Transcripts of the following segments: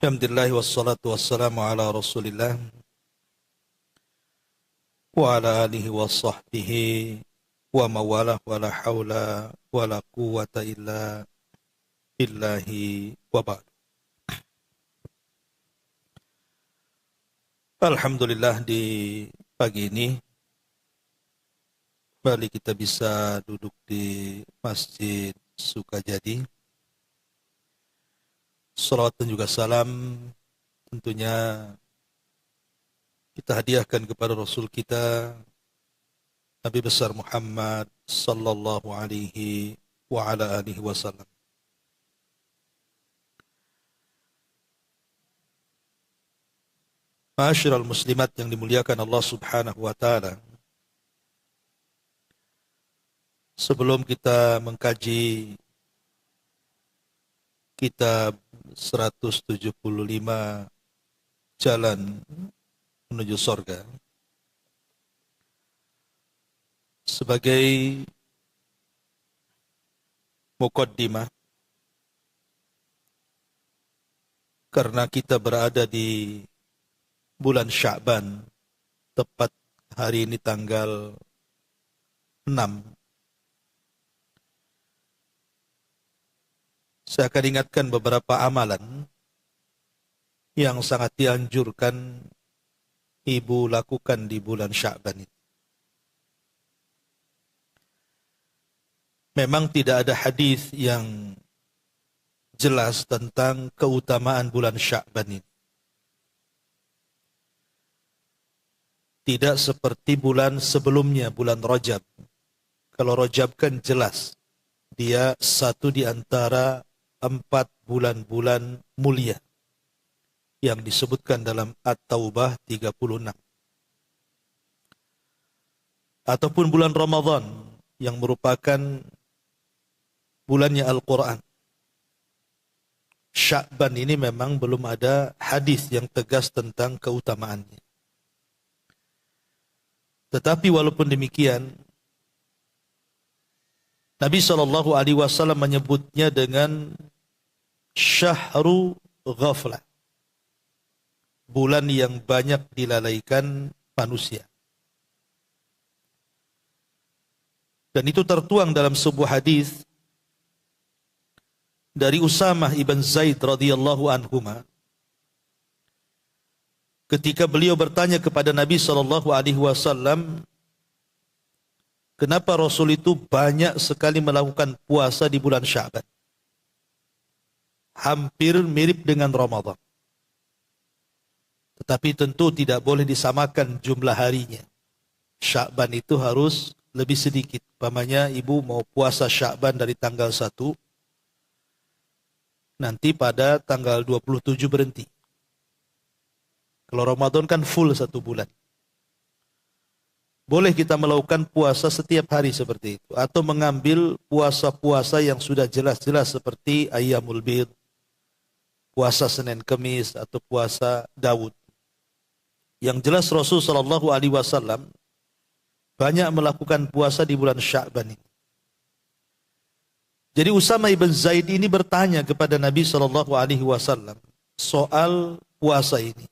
Alhamdulillah wassalatu wassalamu ala Rasulillah wa ala alihi wa sahbihi wa mawalah wa la hawla wa la quwwata illa billahi wa ba'd. Alhamdulillah di pagi ini kembali kita bisa duduk di Masjid Sukajadi. Salawat dan juga salam tentunya kita hadiahkan kepada Rasul kita Nabi besar Muhammad sallallahu alaihi wa ala alihi wasallam. Ma'asyiral muslimat yang dimuliakan Allah Subhanahu wa taala. Sebelum kita mengkaji kitab 175 Jalan Menuju Surga, sebagai muqaddimah, karena kita berada di bulan Sya'ban, tepat hari ini tanggal 6, saya akan ingatkan beberapa amalan yang sangat dianjurkan ibu lakukan di bulan Sya'ban ini. Memang tidak ada hadis yang jelas tentang keutamaan bulan Sya'ban ini. Tidak seperti bulan sebelumnya, bulan Rajab. Kalau Rajab kan jelas, dia satu di antara 4 bulan-bulan mulia yang disebutkan dalam At-Taubah 36. Ataupun bulan Ramadan yang merupakan bulannya Al-Quran. Sya'ban ini memang belum ada hadis yang tegas tentang keutamaannya. Tetapi walaupun demikian, Nabi SAW menyebutnya dengan Syahru Ghaflah, bulan yang banyak dilalaikan manusia. Dan itu tertuang dalam sebuah hadis dari Usamah ibn Zaid radhiyallahu anhuma, ketika beliau bertanya kepada Nabi SAW, kenapa Rasul itu banyak sekali melakukan puasa di bulan Sya'ban? Hampir mirip dengan Ramadan. Tetapi tentu tidak boleh disamakan jumlah harinya. Sya'ban itu harus lebih sedikit. Umpamanya ibu mau puasa Sya'ban dari tanggal 1, nanti pada tanggal 27 berhenti. Kalau Ramadan kan full 1 bulan. Boleh kita melakukan puasa setiap hari seperti itu. Atau mengambil puasa-puasa yang sudah jelas-jelas seperti Ayyamul Bid, puasa Senin Kemis, atau puasa Daud. Yang jelas Rasul SAW banyak melakukan puasa di bulan Sya'ban ini. Jadi Usamah ibn Zaid ini bertanya kepada Nabi SAW soal puasa ini.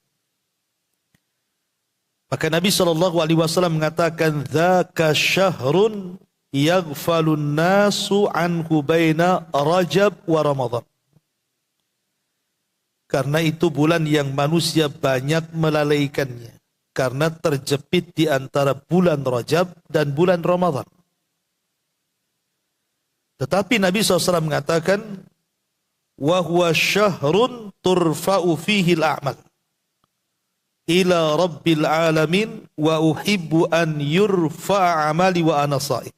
Maka Nabi SAW mengatakan, "Dzaka syahrun yaghfalun nasu anhu baina Rajab wa Ramadan." Karena itu bulan yang manusia banyak melalaikannya, karena terjepit di antara bulan Rajab dan bulan Ramadan. Tetapi Nabi SAW mengatakan, "Wa huwa syahrun turfa'u fihi al-a'mal ila rabbil alamin wa uhibbu an yurfa'a amali wa ana sha'im."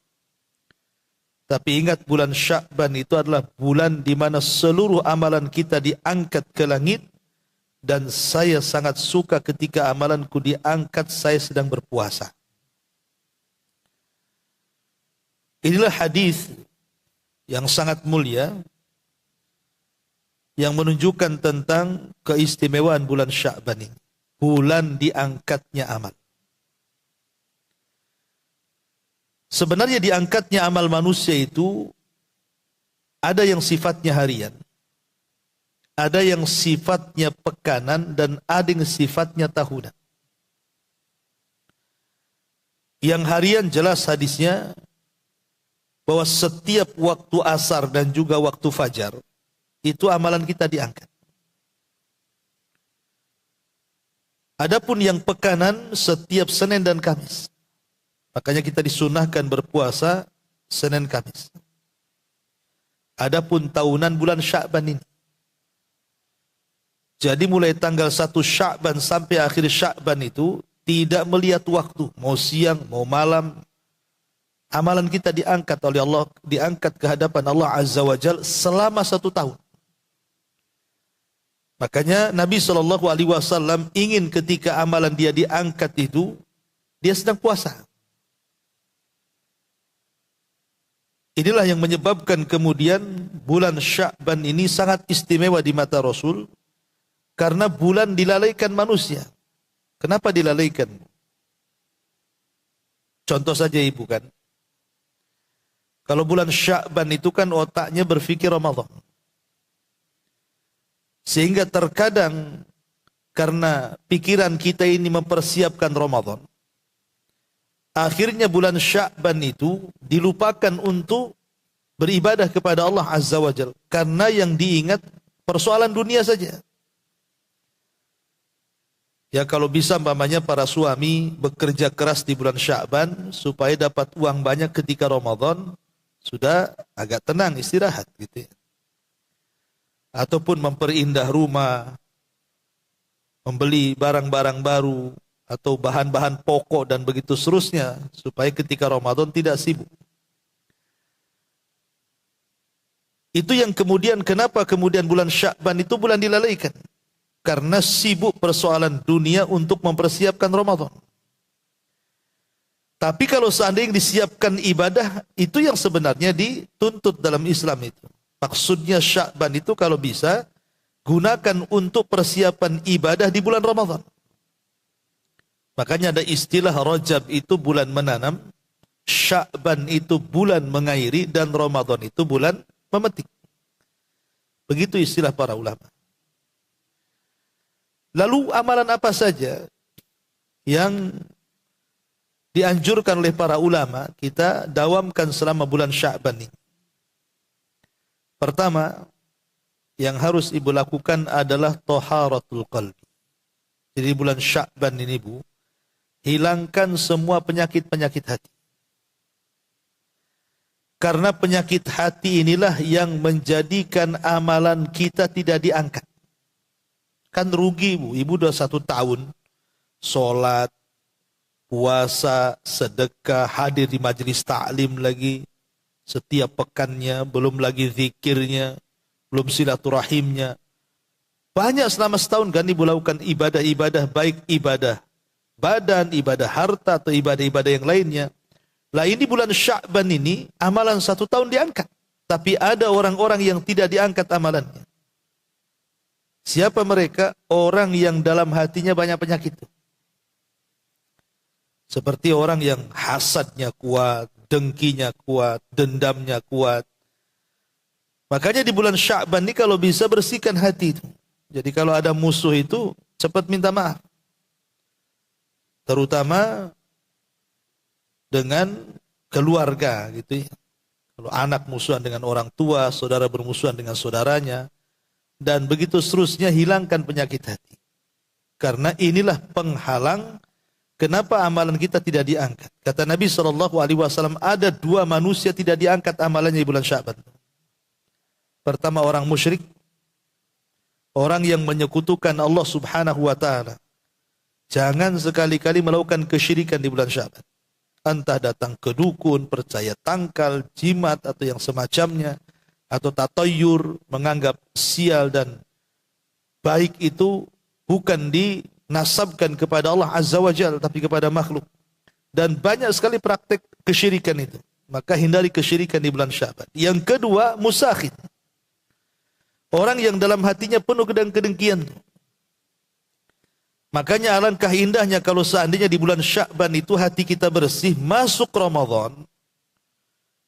Tapi ingat, bulan Sya'ban itu adalah bulan di mana seluruh amalan kita diangkat ke langit, dan saya sangat suka ketika amalanku diangkat saya sedang berpuasa. Inilah hadis yang sangat mulia yang menunjukkan tentang keistimewaan bulan Sya'ban ini. Bulan diangkatnya amal. Sebenarnya diangkatnya amal manusia itu ada yang sifatnya harian, ada yang sifatnya pekanan dan ada yang sifatnya tahunan. Yang harian jelas hadisnya bahwa setiap waktu asar dan juga waktu fajar itu amalan kita diangkat. Adapun yang pekanan setiap Senin dan Kamis. Makanya kita disunahkan berpuasa Senin Kamis. Adapun tahunan bulan Sya'ban ini. Jadi mulai tanggal 1 Sya'ban sampai akhir Sya'ban itu tidak melihat waktu, mau siang, mau malam. Amalan kita diangkat oleh Allah, diangkat ke hadapan Allah Azza wa Jalla selama 1 tahun. Makanya Nabi SAW ingin ketika amalan dia diangkat itu, dia sedang puasa. Inilah yang menyebabkan kemudian bulan Sya'ban ini sangat istimewa di mata Rasul, karena bulan dilalaikan manusia. Kenapa dilalaikan? Contoh saja ibu kan. Kalau bulan Sya'ban itu kan otaknya berpikir Ramadan. Sehingga terkadang karena pikiran kita ini mempersiapkan Ramadan, akhirnya bulan Sya'ban itu dilupakan untuk beribadah kepada Allah Azza wa Jalla. Karena yang diingat persoalan dunia saja. Ya kalau bisa umpamanya para suami bekerja keras di bulan Sya'ban supaya dapat uang banyak ketika Ramadan, sudah agak tenang istirahat gitu ya. Ataupun memperindah rumah, membeli barang-barang baru atau bahan-bahan pokok dan begitu seterusnya supaya ketika Ramadan tidak sibuk. Itu yang kemudian kenapa kemudian bulan Sya'ban itu bulan dilalaikan? Karena sibuk persoalan dunia untuk mempersiapkan Ramadan. Tapi kalau seandainya disiapkan ibadah, itu yang sebenarnya dituntut dalam Islam itu. Maksudnya Sya'ban itu kalau bisa, gunakan untuk persiapan ibadah di bulan Ramadan. Makanya ada istilah Rajab itu bulan menanam, Sya'ban itu bulan mengairi, dan Ramadan itu bulan memetik. Begitu istilah para ulama. Lalu amalan apa saja yang dianjurkan oleh para ulama kita dawamkan selama bulan Sya'ban ini? Pertama, yang harus ibu lakukan adalah taharatul qalbi. Jadi bulan Sya'ban ini bu, hilangkan semua penyakit-penyakit hati. Karena penyakit hati inilah yang menjadikan amalan kita tidak diangkat. Kan rugi bu, ibu udah 1 tahun sholat, puasa, sedekah, hadir di majelis ta'lim lagi setiap pekannya, belum lagi zikirnya, belum silaturahimnya. Banyak selama setahun kan ibu lakukan ibadah-ibadah, baik ibadah badan, ibadah harta, atau ibadah-ibadah yang lainnya. Lah ini bulan Sya'ban ini, amalan 1 tahun diangkat. Tapi ada orang-orang yang tidak diangkat amalannya. Siapa mereka? Orang yang dalam hatinya banyak penyakit. Seperti orang yang hasadnya kuat, dengkinya kuat, dendamnya kuat. Makanya di bulan Sya'ban ini kalau bisa bersihkan hati itu. Jadi kalau ada musuh itu cepat minta maaf. Terutama dengan keluarga gitu ya. Kalau anak musuhan dengan orang tua, saudara bermusuhan dengan saudaranya, dan begitu seterusnya, hilangkan penyakit hati. Karena inilah penghalang kenapa amalan kita tidak diangkat. Kata Nabi SAW, ada 2 manusia tidak diangkat amalannya di bulan Sya'ban. Pertama orang musyrik, orang yang menyekutukan Allah Subhanahu wa Ta'ala. Jangan sekali-kali melakukan kesyirikan di bulan Sya'ban. Entah datang ke dukun, percaya tangkal, jimat, atau yang semacamnya, atau tatayur, menganggap sial dan baik itu bukan dinasabkan kepada Allah Azza wa Jalla, tapi kepada makhluk. Dan banyak sekali praktek kesyirikan itu. Maka hindari kesyirikan di bulan Sya'ban. Yang kedua, musakhid. Orang yang dalam hatinya penuh kedengkian. Makanya alangkah indahnya kalau seandainya di bulan Sya'ban itu hati kita bersih, masuk Ramadan,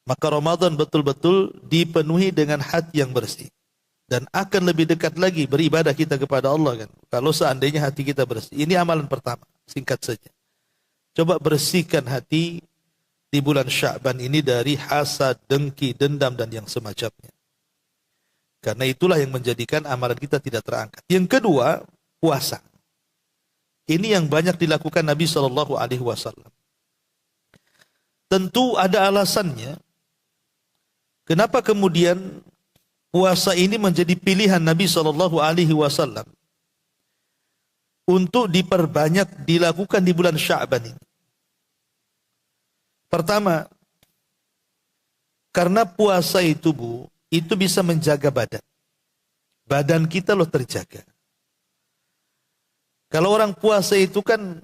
maka Ramadan betul-betul dipenuhi dengan hati yang bersih. dan akan lebih dekat lagi beribadah kita kepada Allah kan. Kalau seandainya hati kita bersih. Ini amalan pertama, singkat saja. Coba bersihkan hati di bulan Sya'ban ini dari hasad, dengki, dendam dan yang semacamnya. Karena itulah yang menjadikan amalan kita tidak terangkat. Yang kedua, puasa. Ini yang banyak dilakukan Nabi Shallallahu Alaihi Wasallam. Tentu ada alasannya. Kenapa kemudian puasa ini menjadi pilihan Nabi Shallallahu Alaihi Wasallam untuk diperbanyak dilakukan di bulan Sya'ban ini? Pertama, karena puasa itu itu bisa menjaga badan. Badan kita loh terjaga. Kalau orang puasa itu kan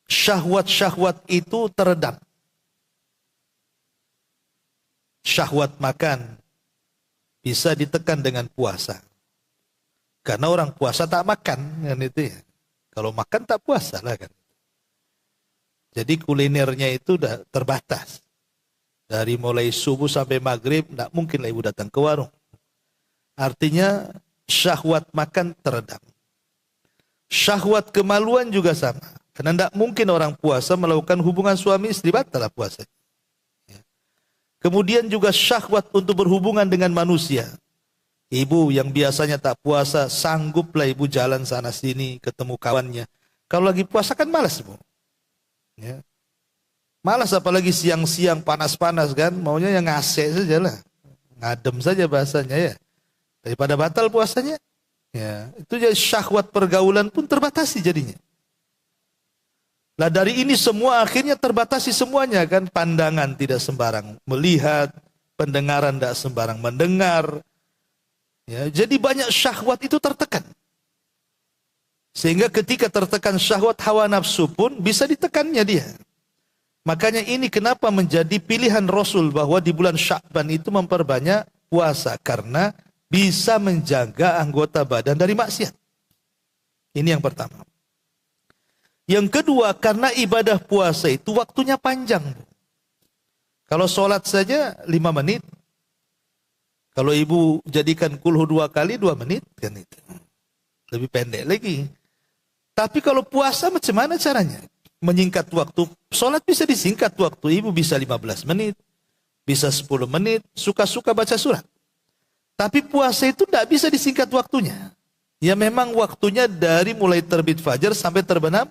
syahwat-syahwat itu teredam. Syahwat makan bisa ditekan dengan puasa. Karena orang puasa tak makan kan itu ya. Kalau makan tak puasa lah kan. Jadi kulinernya itu udah terbatas. Dari mulai subuh sampai maghrib, tidak mungkin lah ibu datang ke warung. Artinya syahwat makan teredam. Syahwat kemaluan juga sama. Karena tidak mungkin orang puasa melakukan hubungan suami istri, batal lah puasa. Kemudian juga syahwat untuk berhubungan dengan manusia. Ibu yang biasanya tak puasa, sangguplah ibu jalan sana sini, ketemu kawannya. Kalau lagi puasa kan malas bu. Ya. Malas apalagi siang-siang panas-panas kan, maunya yang ngasih saja lah. Ngadem saja bahasanya ya. Daripada batal puasanya. Ya, itu jadi syahwat pergaulan pun terbatasi jadinya. Lah dari ini semua akhirnya terbatasi semuanya kan, pandangan tidak sembarang melihat, pendengaran tidak sembarang mendengar. Ya, jadi banyak syahwat itu tertekan. Sehingga ketika tertekan syahwat hawa nafsu pun bisa ditekannya dia. Makanya ini kenapa menjadi pilihan Rasul bahwa di bulan Sya'ban itu memperbanyak puasa. Karena bisa menjaga anggota badan dari maksiat. Ini yang pertama. Yang kedua, karena ibadah puasa itu waktunya panjang. Kalau sholat saja 5 menit. Kalau ibu jadikan kulhu 2 kali 2 menit. Kan itu. Lebih pendek lagi. Tapi kalau puasa macam mana caranya? Menyingkat waktu. Sholat bisa disingkat waktu. Ibu bisa 15 menit. Bisa 10 menit. Suka-suka baca surat. Tapi puasa itu tidak bisa disingkat waktunya. Ya memang waktunya dari mulai terbit fajar sampai terbenam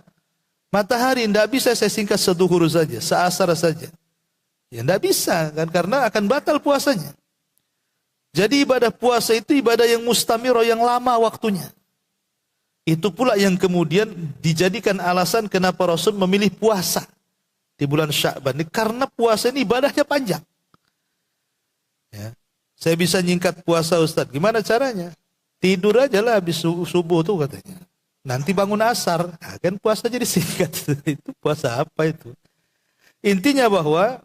matahari. Tidak bisa saya singkat seduhur saja, seasar saja. Ya tidak bisa kan, karena akan batal puasanya. Jadi ibadah puasa itu ibadah yang mustamirah, yang lama waktunya. Itu pula yang kemudian dijadikan alasan kenapa Rasul memilih puasa di bulan Sya'ban. Karena puasa ini ibadahnya panjang. Ya. Saya bisa nyingkat puasa Ustaz. Gimana caranya? Tidur aja lah habis subuh tuh katanya. Nanti bangun asar. Nah, kan puasa jadi singkat. Itu puasa apa itu? Intinya bahwa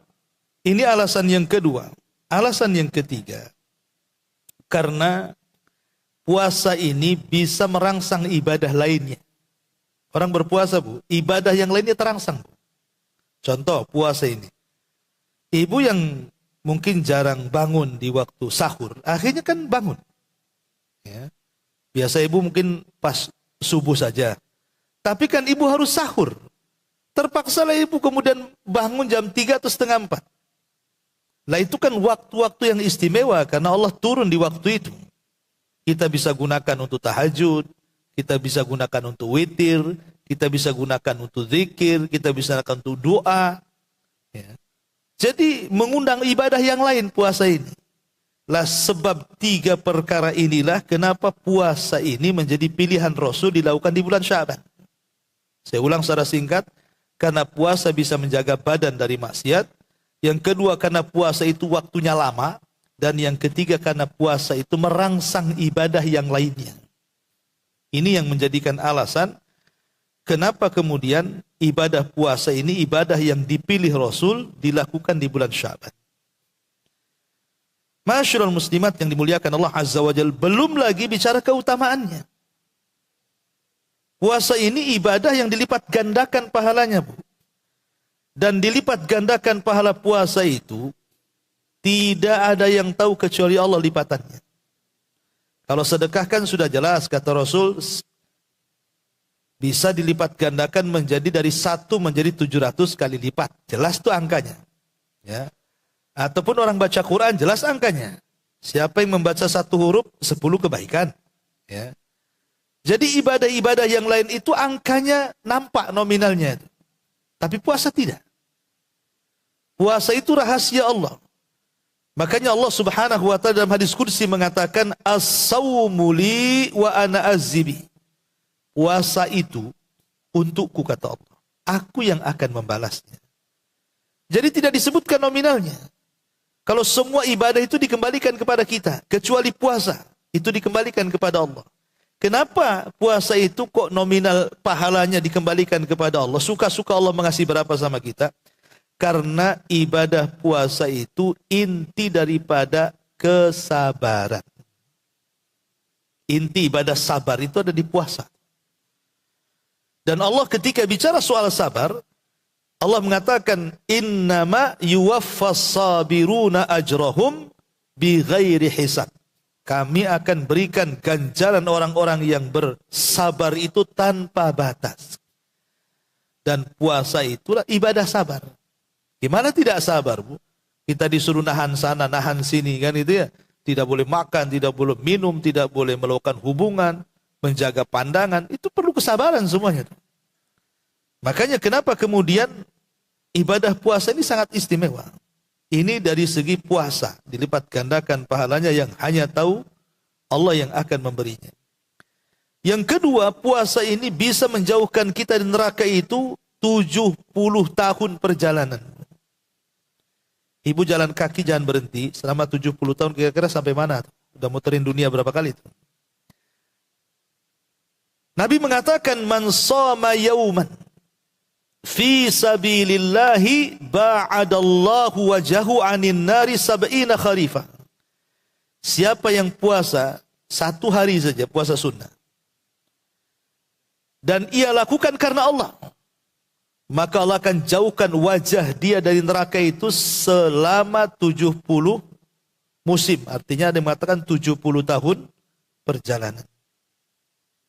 ini alasan yang kedua. Alasan yang ketiga. Karena puasa ini bisa merangsang ibadah lainnya. Orang berpuasa bu, ibadah yang lainnya terangsang. Bu. Contoh puasa ini. Ibu yang mungkin jarang bangun di waktu sahur, akhirnya kan bangun. Ya. Biasa ibu mungkin pas subuh saja. Tapi kan ibu harus sahur. Terpaksalah ibu kemudian bangun jam 3 atau setengah 4. Lah itu kan waktu-waktu yang istimewa karena Allah turun di waktu itu. Kita bisa gunakan untuk tahajud, kita bisa gunakan untuk witir, kita bisa gunakan untuk zikir, kita bisa gunakan untuk doa. Ya. Jadi mengundang ibadah yang lain puasa ini. Lah sebab 3 perkara inilah kenapa puasa ini menjadi pilihan Rasul dilakukan di bulan Sya'ban. Saya ulang secara singkat, karena puasa bisa menjaga badan dari maksiat. Yang kedua karena puasa itu waktunya lama. Dan yang ketiga karena puasa itu merangsang ibadah yang lainnya. Ini yang menjadikan alasan kenapa kemudian ibadah puasa ini ibadah yang dipilih Rasul dilakukan di bulan Sya'ban. Masyarul muslimat yang dimuliakan Allah Azza wa Jalla, belum lagi bicara keutamaannya. Puasa ini ibadah yang dilipat gandakan pahalanya, Bu. Dan dilipat gandakan pahala puasa itu tidak ada yang tahu kecuali Allah lipatannya. Kalau sedekah kan sudah jelas, kata Rasul, bisa dilipat gandakan menjadi dari 1 menjadi 700 kali lipat. Jelas tuh angkanya. Ya. Ataupun orang baca Quran, jelas angkanya. Siapa yang membaca 1 huruf, 10 kebaikan. Ya. Jadi ibadah-ibadah yang lain itu angkanya nampak nominalnya. Tapi puasa tidak. Puasa itu rahasia Allah. Makanya Allah Subhanahu wa taala dalam hadis qudsi mengatakan as-saumu li wa ana azzibi. Puasa itu untukku, kata Allah. Aku yang akan membalasnya. Jadi tidak disebutkan nominalnya. Kalau semua ibadah itu dikembalikan kepada kita, kecuali puasa, itu dikembalikan kepada Allah. Kenapa puasa itu kok nominal pahalanya dikembalikan kepada Allah? Suka-suka Allah mengasih berapa sama kita? Karena ibadah puasa itu inti daripada kesabaran. Inti ibadah sabar itu ada di puasa. Dan Allah ketika bicara soal sabar, Allah mengatakan, innama yuwaffas sabiruna ajrahum bighairi hisab. Kami akan berikan ganjaran orang-orang yang bersabar itu tanpa batas. Dan puasa itulah ibadah sabar. Gimana tidak sabar, Bu? Kita disuruh nahan sana, nahan sini, kan itu ya. Tidak boleh makan, tidak boleh minum, tidak boleh melakukan hubungan, menjaga pandangan. Itu perlu kesabaran semuanya. Makanya kenapa kemudian ibadah puasa ini sangat istimewa. Ini dari segi puasa, dilipat gandakan pahalanya yang hanya tahu Allah yang akan memberinya. Yang kedua, puasa ini bisa menjauhkan kita dari neraka itu 70 tahun perjalanan. Ibu jalan kaki jangan berhenti selama 70 tahun, kira-kira sampai mana? Udah muterin dunia berapa kali? Nabi mengatakan, man shoma yauman fi sabilillahi ba'adallahu wajahu anin nari sab'ina kharifah. Siapa yang puasa 1 hari saja, puasa sunnah, dan ia lakukan karena Allah, maka Allah akan jauhkan wajah dia dari neraka itu selama 70 musim. Artinya ada yang mengatakan 70 tahun perjalanan.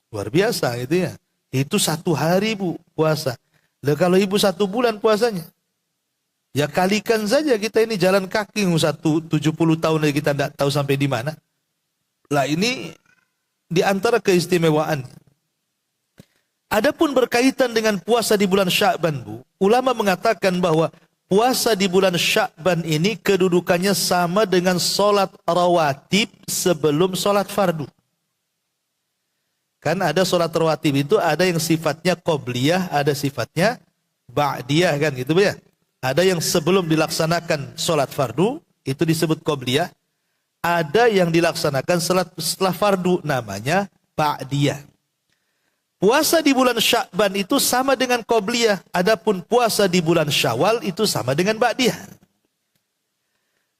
Luar biasa gitu ya. Itu 1 hari, Bu, puasa. Lah kalau ibu 1 bulan puasanya, ya kalikan saja kita ini jalan kaki 70 tahun lagi kita tidak tahu sampai di mana. Lah ini di antara keistimewaan. Adapun berkaitan dengan puasa di bulan Sya'ban, Bu, ulama mengatakan bahwa puasa di bulan Sya'ban ini kedudukannya sama dengan sholat rawatib sebelum sholat fardu. Kan ada sholat rawatib itu ada yang sifatnya qobliyah, ada sifatnya ba'diyah, kan gitu ya. Ada yang sebelum dilaksanakan sholat fardu, itu disebut qobliyah. Ada yang dilaksanakan setelah fardu, namanya ba'diyah. Puasa di bulan Sya'ban itu sama dengan qobliyah. Adapun puasa di bulan Syawal itu sama dengan ba'diyah.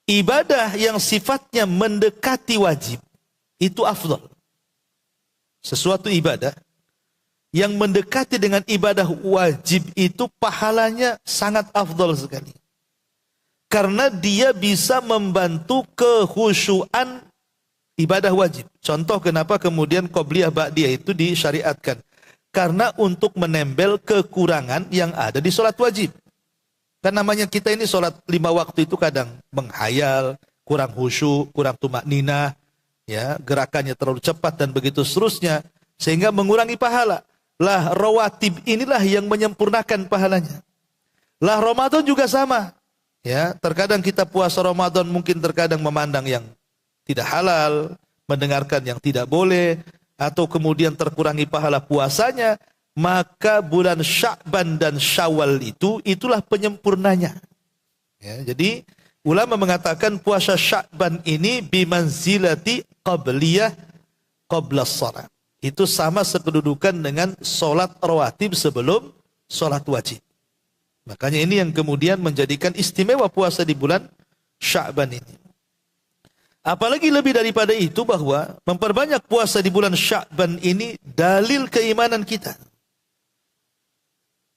Ibadah yang sifatnya mendekati wajib itu afdal. Sesuatu ibadah yang mendekati dengan ibadah wajib itu pahalanya sangat afdal sekali. Karena dia bisa membantu kekhusyuan ibadah wajib. Contoh kenapa kemudian qobliyah ba'diyah itu disyariatkan. Karena untuk menembel kekurangan yang ada di sholat wajib. Kan namanya kita ini sholat 5 waktu itu kadang menghayal, kurang khusyuk, kurang tumakninah, ya, gerakannya terlalu cepat dan begitu seterusnya, sehingga mengurangi pahala. Lah rawatib inilah yang menyempurnakan pahalanya. Lah Ramadan juga sama. Ya, terkadang kita puasa Ramadan mungkin terkadang memandang yang tidak halal, mendengarkan yang tidak boleh, atau kemudian terkurangi pahala puasanya, maka bulan Sya'ban dan Syawal itulah penyempurnanya. Ya, jadi ulama mengatakan puasa Sya'ban ini bimanzilati qabliyah qablas shalah. Itu sama sekedudukan dengan sholat rawatib sebelum sholat wajib. Makanya ini yang kemudian menjadikan istimewa puasa di bulan Sya'ban ini. Apalagi lebih daripada itu bahwa memperbanyak puasa di bulan Sya'ban ini dalil keimanan kita.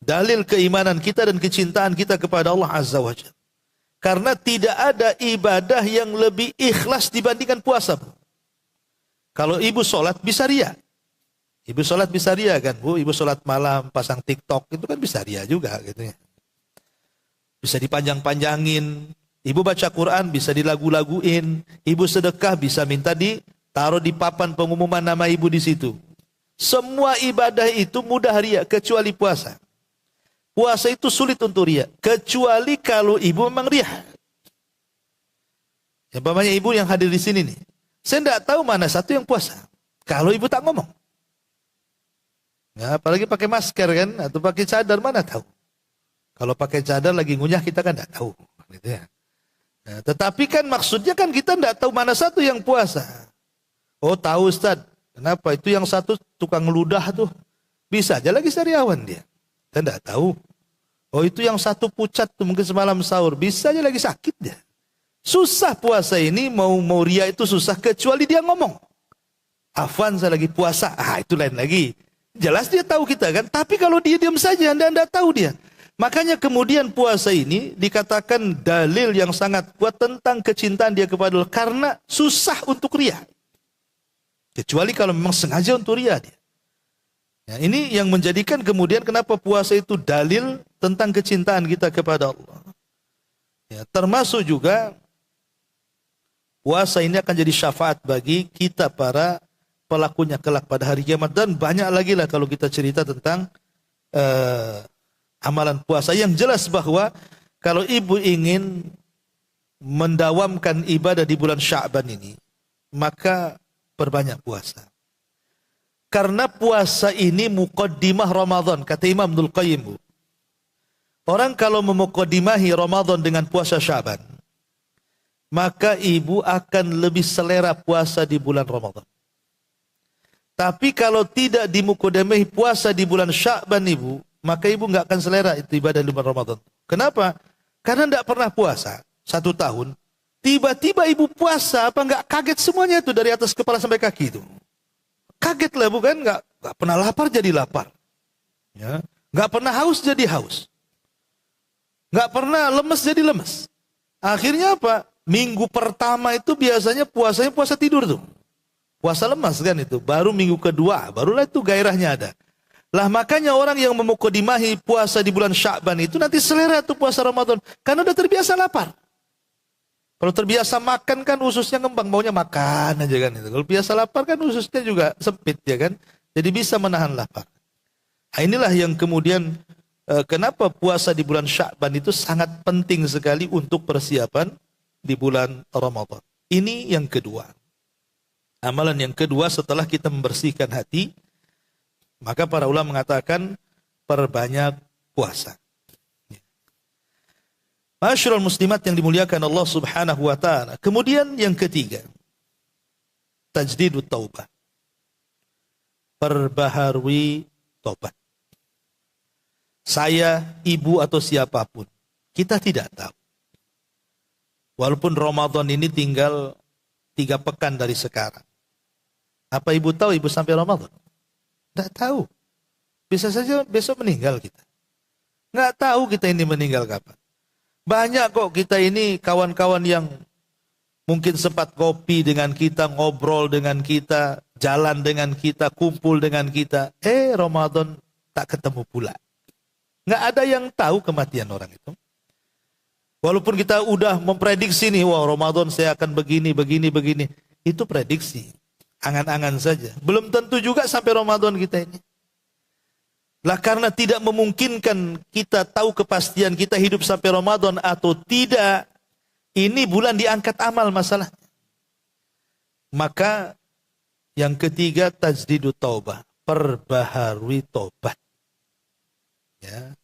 Dalil keimanan kita dan kecintaan kita kepada Allah Azza wa Jalla. Karena tidak ada ibadah yang lebih ikhlas dibandingkan puasa. Kalau ibu sholat bisa ria. Ibu sholat bisa ria kan, Bu? Ibu sholat malam pasang TikTok itu kan bisa ria juga gitu ya. Bisa dipanjang-panjangin. Ibu baca Quran bisa dilagu-laguin. Ibu sedekah bisa minta ditaruh di papan pengumuman nama ibu di situ. Semua ibadah itu mudah ria kecuali puasa. Puasa itu sulit untuk ria kecuali kalau ibu memang ria. Ya, umpamanya ibu yang hadir di sini nih. Saya tidak tahu mana satu yang puasa. Kalau ibu tak ngomong. Ya, apalagi pakai masker kan atau pakai cadar mana tahu. Kalau pakai cadar lagi ngunyah kita kan tidak tahu. Gitu ya. Nah, tetapi kan maksudnya kan kita tidak tahu mana satu yang puasa. Oh tahu Ustaz. Kenapa? Itu yang satu tukang ludah tuh. Bisa aja lagi sariawan dia. Kita tidak tahu. Oh itu yang satu pucat tuh mungkin semalam sahur. Bisa aja lagi sakit dia. Susah puasa ini mau ria itu susah kecuali dia ngomong. Afwan saya lagi puasa. Itu lain lagi. Jelas dia tahu kita kan. Tapi kalau dia diam saja Anda tahu dia. Makanya kemudian puasa ini dikatakan dalil yang sangat kuat tentang kecintaan dia kepada Allah. Karena susah untuk ria. Kecuali kalau memang sengaja untuk ria dia. Ya, ini yang menjadikan kemudian kenapa puasa itu dalil tentang kecintaan kita kepada Allah. Ya, termasuk juga puasa ini akan jadi syafaat bagi kita para pelakunya kelak pada hari kiamat. Dan banyak lagi lah kalau kita cerita tentang amalan puasa. Yang jelas bahwa kalau ibu ingin mendawamkan ibadah di bulan Sya'ban ini, maka perbanyak puasa. Karena puasa ini muqaddimah Ramadan, kata Imam Ibnul Qayyim. Orang kalau memuqaddimahi Ramadan dengan puasa Sya'ban, maka ibu akan lebih selera puasa di bulan Ramadan. Tapi kalau tidak dimuqaddimahi puasa di bulan Sya'ban ibu, maka ibu nggak akan selera itu ibadah di bulan Ramadan. Kenapa? Karena tidak pernah puasa 1 tahun, tiba-tiba ibu puasa, apa nggak kaget semuanya itu dari atas kepala sampai kaki itu. Kaget lah bukan? Nggak pernah lapar jadi lapar. Ya. Nggak pernah haus jadi haus. Nggak pernah lemes jadi lemes. Akhirnya apa? Minggu pertama itu biasanya puasanya puasa tidur tuh. Puasa lemas kan itu. Baru minggu kedua, barulah itu gairahnya ada. Lah makanya orang yang memuqaddimahi puasa di bulan Sya'ban itu nanti selera tuh puasa Ramadan. Karena udah terbiasa lapar. Kalau terbiasa makan kan ususnya ngembang, maunya makan aja kan itu. Kalau biasa lapar kan ususnya juga sempit ya kan. Jadi bisa menahan lapar. Nah, inilah yang kemudian kenapa puasa di bulan Sya'ban itu sangat penting sekali untuk persiapan di bulan Ramadan. Ini yang kedua. Amalan yang kedua setelah kita membersihkan hati, maka para ulama mengatakan perbanyak puasa. Masyarul muslimat yang dimuliakan Allah Subhanahu wa taala. Kemudian yang ketiga, tajdidut taubah. Perbaharui tobat. Saya, ibu atau siapapun, kita tidak tahu. Walaupun Ramadan ini tinggal 3 pekan dari sekarang. Apa ibu tahu ibu sampai Ramadan? Tidak tahu. Bisa saja besok meninggal kita. Nggak tahu kita ini meninggal kapan. Banyak kok kita ini kawan-kawan yang mungkin sempat kopi dengan kita, ngobrol dengan kita, jalan dengan kita, kumpul dengan kita. Ramadan tak ketemu pula. Nggak ada yang tahu kematian orang itu. Walaupun kita udah memprediksi nih, wah Ramadan saya akan begini. Itu prediksi. Angan-angan saja. Belum tentu juga sampai Ramadan kita ini. Lah karena tidak memungkinkan kita tahu kepastian kita hidup sampai Ramadan atau tidak, ini bulan diangkat amal masalahnya. Maka yang ketiga tajdidut taubah, perbaharui tobat. Ya.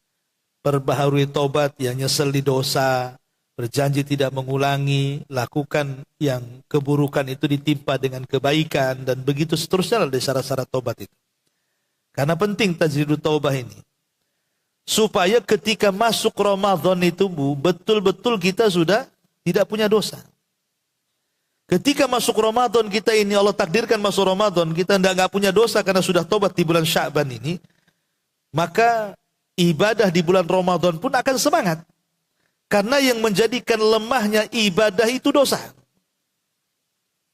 Perbaharui tobat, yang nyesel di dosa, berjanji tidak mengulangi, lakukan yang keburukan itu ditimpa dengan kebaikan dan begitu seterusnya dari syarat-syarat tobat itu. Karena penting tajdidut taubah ini. Supaya ketika masuk Ramadan itu betul-betul kita sudah tidak punya dosa. Ketika masuk Ramadan kita ini, Allah takdirkan masuk Ramadan, kita nggak punya dosa karena sudah tobat di bulan Sya'ban ini, maka ibadah di bulan Ramadan pun akan semangat. Karena yang menjadikan lemahnya ibadah itu dosa.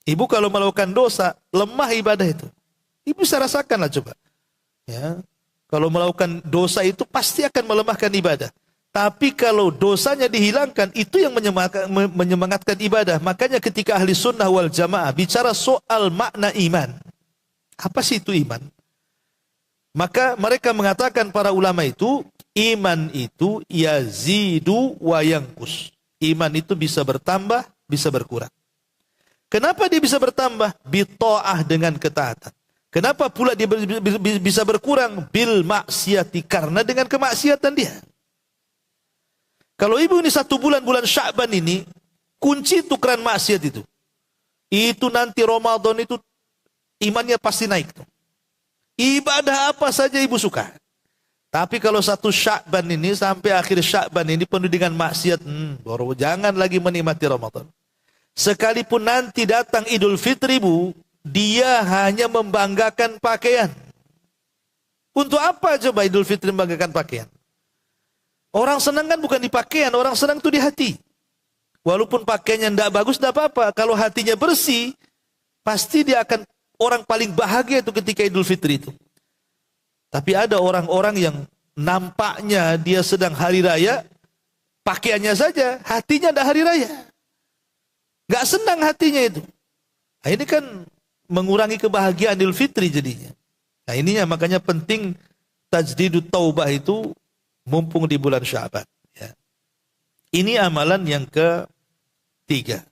Ibu kalau melakukan dosa, lemah ibadah itu. Ibu bisa rasakanlah coba. Ya, kalau melakukan dosa itu pasti akan melemahkan ibadah. Tapi kalau dosanya dihilangkan, itu yang menyemangatkan ibadah. Makanya ketika ahli sunnah wal jamaah bicara soal makna iman. Apa sih itu iman? Maka mereka mengatakan para ulama itu, iman itu yazidu wa yanqus. Iman itu bisa bertambah, bisa berkurang. Kenapa dia bisa bertambah? Bita'ah dengan ketaatan. Kenapa pula dia bisa berkurang? Bil maksiati, karena dengan kemaksiatan dia. Kalau ibu ini 1 bulan, bulan Sya'ban ini, kunci tukeran maksiat itu. Itu nanti Ramadan itu, imannya pasti naik. Ibadah apa saja ibu suka. Tapi kalau 1 Sya'ban ini, sampai akhir Sya'ban ini penuh dengan maksiat, baru jangan lagi menikmati Ramadan. Sekalipun nanti datang Idul Fitri ibu, dia hanya membanggakan pakaian. Untuk apa coba Idul Fitri membanggakan pakaian? Orang senang kan bukan di pakaian, orang senang itu di hati. Walaupun pakaiannya tidak bagus, tidak apa-apa. Kalau hatinya bersih, pasti dia akan orang paling bahagia itu ketika Idul Fitri itu. Tapi ada orang-orang yang nampaknya dia sedang hari raya, pakaiannya saja, hatinya tidak hari raya. Nggak senang hatinya itu. Nah, ini kan mengurangi kebahagiaan Idul Fitri jadinya. Nah ininya makanya penting tajdidut taubah itu mumpung di bulan Sya'ban. Ya. Ini amalan yang ketiga.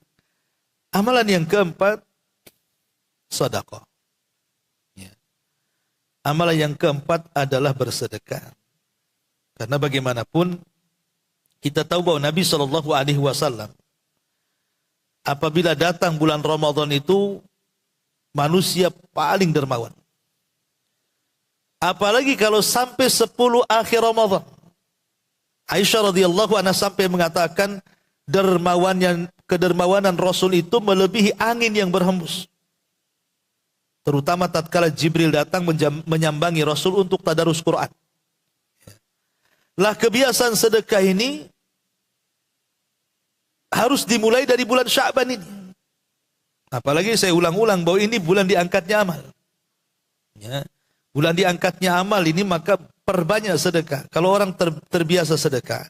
Amalan yang keempat, sedekah. Ya. Amalan yang keempat adalah bersedekah. Karena bagaimanapun kita tahu bahwa Nabi SAW apabila datang bulan Ramadan itu manusia paling dermawan. Apalagi kalau sampai 10 akhir Ramadan. Aisyah radhiyallahu anha sampai mengatakan kedermawanan Rasul itu melebihi angin yang berhembus. Terutama tatkala Jibril datang menyambangi Rasul untuk tadarus Quran. Lah kebiasaan sedekah ini harus dimulai dari bulan Sya'ban ini. Apalagi saya ulang-ulang bahwa ini bulan diangkatnya amal. Ya. Bulan diangkatnya amal ini maka perbanyak sedekah. Kalau orang terbiasa sedekah,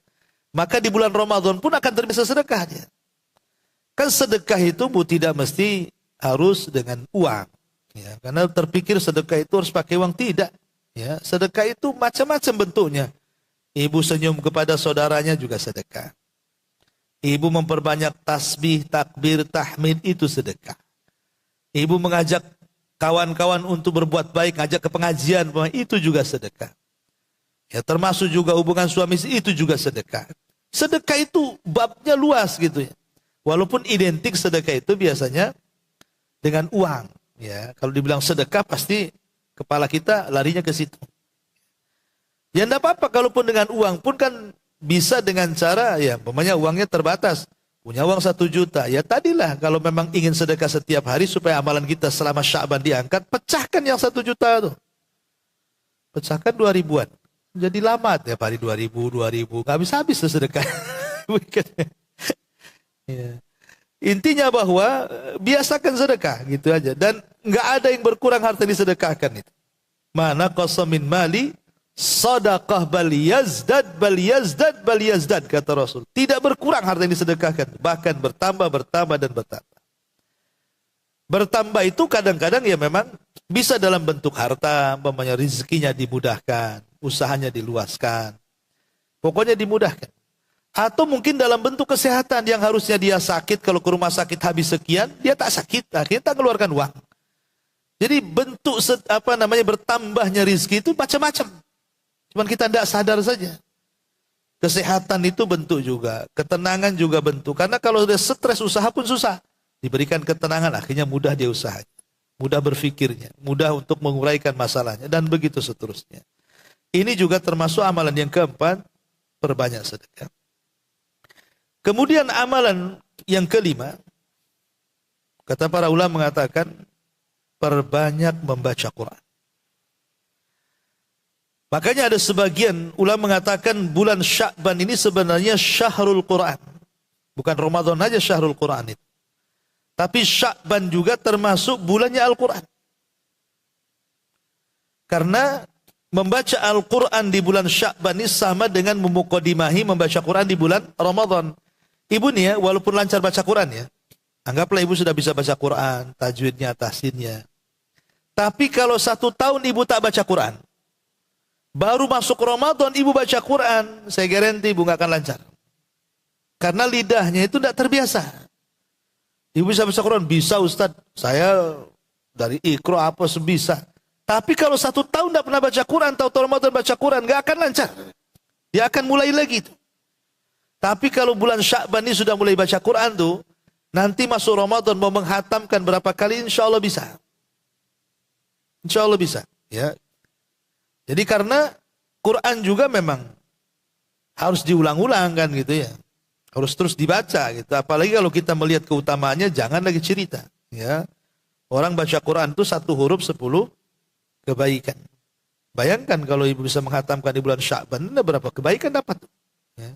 maka di bulan Ramadan pun akan terbiasa sedekah dia. Kan sedekah itu tidak mesti harus dengan uang. Ya, karena terpikir sedekah itu harus pakai uang, tidak. Ya, sedekah itu macam-macam bentuknya. Ibu senyum kepada saudaranya juga sedekah. Ibu memperbanyak tasbih, takbir, tahmid itu sedekah. Ibu mengajak kawan-kawan untuk berbuat baik, ngajak ke pengajian, itu juga sedekah. Ya, termasuk juga hubungan suami istri, itu juga sedekah. Sedekah itu babnya luas gitu ya. Walaupun identik sedekah itu biasanya dengan uang. Ya, kalau dibilang sedekah pasti kepala kita larinya ke situ. Ya enggak apa-apa, kalaupun dengan uang pun kan bisa dengan cara ya, umpamanya uangnya terbatas. Punya uang 1 juta, ya tadilah kalau memang ingin sedekah setiap hari supaya amalan kita selama Sya'ban diangkat, pecahkan yang 1 juta itu. Pecahkan 2 ribuan. Jadi lama tiap hari 2.000, 2.000, nggak habis-habis sedekah. Ya. Intinya bahwa biasakan sedekah gitu aja, dan nggak ada yang berkurang harta disedekahkan itu. Mana qasamin mali sadaqah bal yazdad bal yazdad bal yazdad, kata Rasul. Tidak berkurang harta yang disedekahkan, bahkan bertambah, bertambah dan bertambah. Bertambah itu kadang-kadang ya memang bisa dalam bentuk harta, umpamanya rezekinya dimudahkan, usahanya diluaskan. Pokoknya dimudahkan. Atau mungkin dalam bentuk kesehatan yang harusnya dia sakit, kalau ke rumah sakit habis sekian, dia tak sakit, akhirnya tak keluarkan uang. Jadi bentuk bertambahnya rezeki itu macam-macam. Cuman kita tidak sadar saja. Kesehatan itu bentuk juga, ketenangan juga bentuk. Karena kalau sudah stres, usaha pun susah. Diberikan ketenangan, akhirnya mudah dia usahanya, mudah berfikirnya, mudah untuk menguraikan masalahnya, dan begitu seterusnya. Ini juga termasuk amalan yang keempat, perbanyak sedekah. Kemudian amalan yang kelima, kata para ulama mengatakan, perbanyak membaca Quran. Makanya ada sebagian ulama mengatakan bulan Sya'ban ini sebenarnya syahrul Quran. Bukan Ramadan aja syahrul Quran itu. Tapi Sya'ban juga termasuk bulannya Al-Quran. Karena membaca Al-Quran di bulan Sya'ban ini sama dengan memukodimahi membaca Quran di bulan Ramadan. Ibu nih ya, walaupun lancar baca Quran ya, anggaplah ibu sudah bisa baca Quran, tajwidnya, tahsinnya. Tapi kalau 1 tahun ibu tak baca Quran, baru masuk Ramadan ibu baca Quran, saya garanti ibu nggak akan lancar. Karena lidahnya itu tidak terbiasa. Ibu bisa baca Quran, bisa Ustadz, saya dari Iqra apa sebisa. Tapi kalau 1 tahun tidak pernah baca Quran, tahu-tahu Ramadan baca Quran, nggak akan lancar. Dia akan mulai lagi tuh. Tapi kalau bulan Sya'ban ini sudah mulai baca Quran tuh, nanti masuk Ramadan mau menghatamkan berapa kali, insya Allah bisa. Insya Allah bisa. Ya. Jadi karena Quran juga memang harus diulang-ulang kan gitu ya. Harus terus dibaca gitu. Apalagi kalau kita melihat keutamaannya, jangan lagi cerita. Ya. Orang baca Quran itu 1 huruf 10 kebaikan. Bayangkan kalau ibu bisa menghatamkan di bulan Sya'ban, berapa kebaikan dapat. Ya.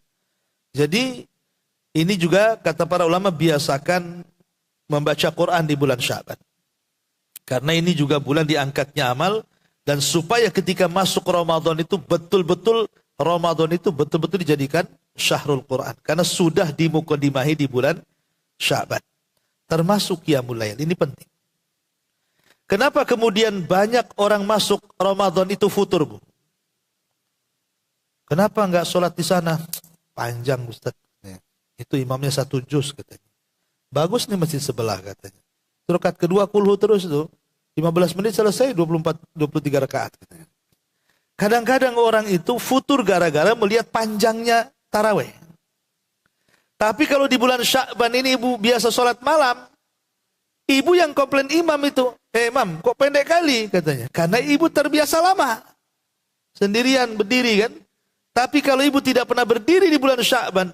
Jadi ini juga kata para ulama biasakan membaca Quran di bulan Sya'ban. Karena ini juga bulan diangkatnya amal, dan supaya ketika masuk Ramadan itu betul-betul dijadikan Syahrul Quran. Karena sudah dimukadimahi di bulan Sya'ban. Termasuk Qiyamul Lail. Ini penting. Kenapa kemudian banyak orang masuk Ramadan itu futur, Bu? Kenapa enggak sholat di sana? Panjang, Ustaz. Itu imamnya 1 juz katanya. Bagus nih masjid sebelah katanya. Rakaat kedua kulhu terus tuh. 15 menit selesai, 23 rakaat katanya. Kadang-kadang orang itu futur gara-gara melihat panjangnya tarawih. Tapi kalau di bulan Sya'ban ini ibu biasa sholat malam, ibu yang komplain imam itu, imam kok pendek kali katanya. Karena ibu terbiasa lama. Sendirian berdiri kan. Tapi kalau ibu tidak pernah berdiri di bulan Sya'ban,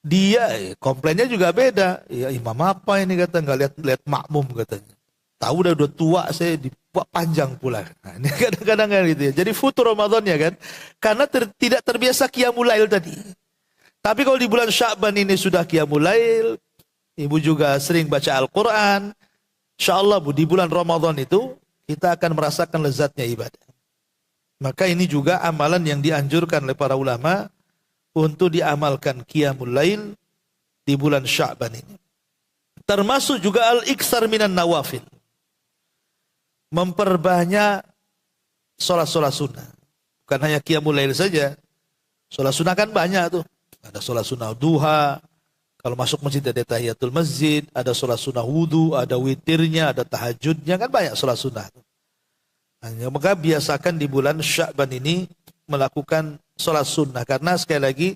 dia komplainnya juga beda. Ya imam apa ini kata, nggak lihat makmum katanya. Tahu udah tua saya dibuat panjang pula. Nah, ini kadang-kadang kan gitu ya. Jadi futur Ramadannya kan. Karena tidak terbiasa Qiyamul Lail tadi. Tapi kalau di bulan Sya'ban ini sudah Qiyamul Lail, ibu juga sering baca Al-Quran. InsyaAllah Bu, di bulan Ramadan itu kita akan merasakan lezatnya ibadah. Maka ini juga amalan yang dianjurkan oleh para ulama untuk diamalkan Qiyamul Lail di bulan Sya'ban ini. Termasuk juga al-iksar minan nawafil. Memperbanyak sholat-sholat sunnah. Bukan hanya Qiyamul Lail saja. Sholat sunnah kan banyak tuh. Ada sholat sunnah duha. Kalau masuk masjid ada tahiyatul masjid. Ada sholat sunnah wudu. Ada witirnya. Ada tahajudnya. Kan banyak sholat sunnah. Hanya maka biasakan di bulan Sya'ban ini melakukan sholat sunnah. Karena sekali lagi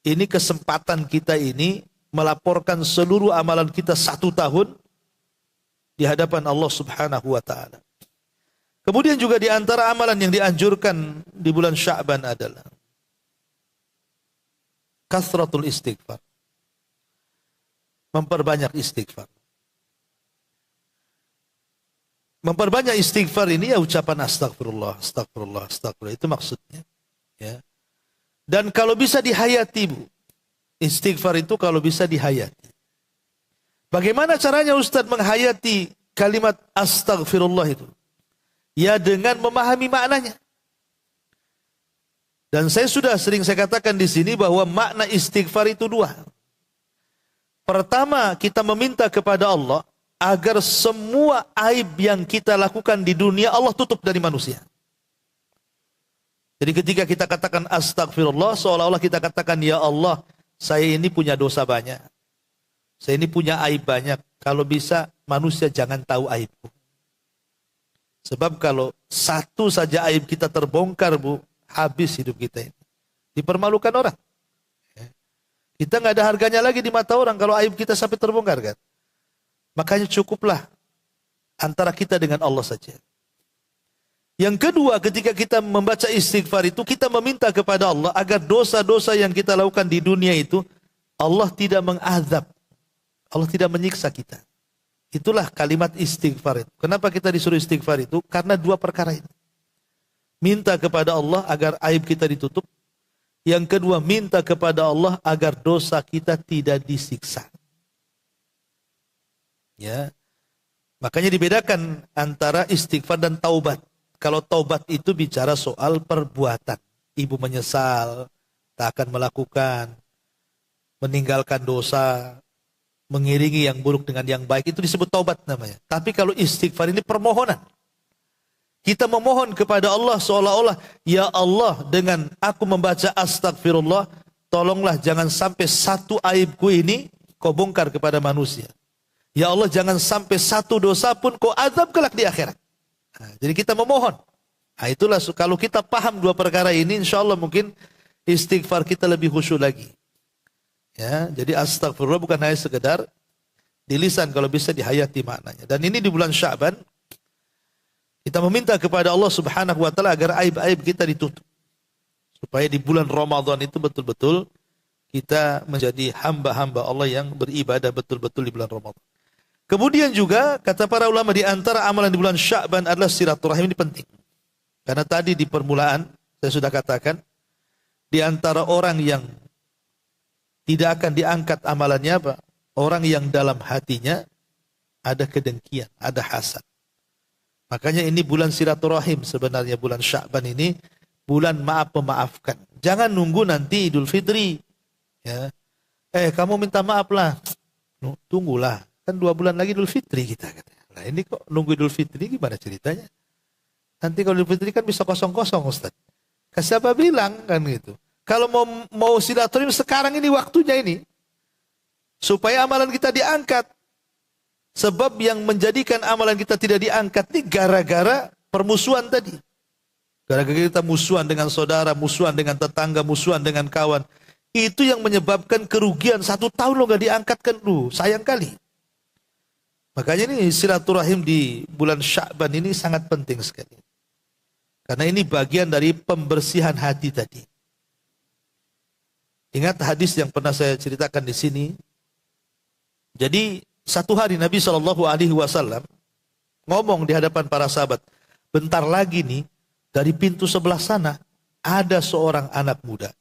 ini kesempatan kita ini melaporkan seluruh amalan kita 1 tahun di hadapan Allah Subhanahu wa ta'ala. Kemudian juga di antara amalan yang dianjurkan di bulan Sya'ban adalah kasratul istighfar. Memperbanyak istighfar. Memperbanyak istighfar ini ya ucapan astagfirullah, astagfirullah, astagfirullah. Itu maksudnya. Ya. Dan kalau bisa dihayati, Bu. Istighfar itu kalau bisa dihayati. Bagaimana caranya Ustadz menghayati kalimat astagfirullah itu? Ya dengan memahami maknanya. Dan saya sudah sering saya katakan di sini bahwa makna istighfar itu 2. Pertama, kita meminta kepada Allah agar semua aib yang kita lakukan di dunia Allah tutup dari manusia. Jadi ketika kita katakan astagfirullah, seolah-olah kita katakan, ya Allah, saya ini punya dosa banyak. Saya ini punya aib banyak. Kalau bisa manusia jangan tahu aibku. Sebab kalau satu saja aib kita terbongkar, Bu, habis hidup kita ini. Dipermalukan orang. Kita nggak ada harganya lagi di mata orang kalau aib kita sampai terbongkar kan. Makanya cukuplah antara kita dengan Allah saja. Yang kedua, ketika kita membaca istighfar itu, kita meminta kepada Allah agar dosa-dosa yang kita lakukan di dunia itu, Allah tidak mengazab. Allah tidak menyiksa kita. Itulah kalimat istighfar itu. Kenapa kita disuruh istighfar itu? Karena 2 perkara ini. Minta kepada Allah agar aib kita ditutup. Yang kedua, minta kepada Allah agar dosa kita tidak disiksa. Ya, makanya dibedakan antara istighfar dan taubat. Kalau taubat itu bicara soal perbuatan. Ibu menyesal, tak akan melakukan, meninggalkan dosa, mengiringi yang buruk dengan yang baik, itu disebut taubat namanya. Tapi kalau istighfar ini permohonan. Kita memohon kepada Allah seolah-olah, ya Allah, dengan aku membaca astagfirullah, tolonglah jangan sampai satu aibku ini kau bongkar kepada manusia. Ya Allah, jangan sampai satu dosa pun kau azab kelak di akhirat. Nah, jadi kita memohon. Nah, itulah kalau kita paham dua perkara ini, insya Allah mungkin istighfar kita lebih khusyuk lagi. Ya, jadi astagfirullah bukan hanya sekedar di lisan, kalau bisa dihayati maknanya. Dan ini di bulan Sya'ban, kita meminta kepada Allah Subhanahu wa taala agar aib-aib kita ditutup. Supaya di bulan Ramadan itu betul-betul kita menjadi hamba-hamba Allah yang beribadah betul-betul di bulan Ramadan. Kemudian juga kata para ulama, di antara amalan di bulan Sya'ban adalah silaturahim. Ini penting. Karena tadi di permulaan saya sudah katakan, di antara orang yang tidak akan diangkat amalannya apa? Orang yang dalam hatinya ada kedengkian, ada hasad. Makanya ini bulan silaturahim sebenarnya, bulan Sya'ban ini bulan maaf memaafkan. Jangan nunggu nanti Idul Fitri. Ya. Kamu minta maaf lah. Tunggulah. Kan 2 bulan lagi Idul Fitri kita. Nah ini kok nunggu Idul Fitri, gimana ceritanya? Nanti kalau Idul Fitri kan bisa kosong-kosong, Ustaz. Siapa bilang kan gitu. Kalau mau silaturahim sekarang ini waktunya ini. Supaya amalan kita diangkat. Sebab yang menjadikan amalan kita tidak diangkat ini gara-gara permusuhan tadi. Gara-gara kita musuhan dengan saudara, musuhan dengan tetangga, musuhan dengan kawan. Itu yang menyebabkan kerugian 1 tahun lo gak diangkatkan lu. Sayang kali. Makanya ini silaturahim di bulan Sya'ban ini sangat penting sekali. Karena ini bagian dari pembersihan hati tadi. Ingat hadis yang pernah saya ceritakan di sini. Jadi satu hari Nabi SAW ngomong di hadapan para sahabat, bentar lagi nih dari pintu sebelah sana ada seorang anak muda,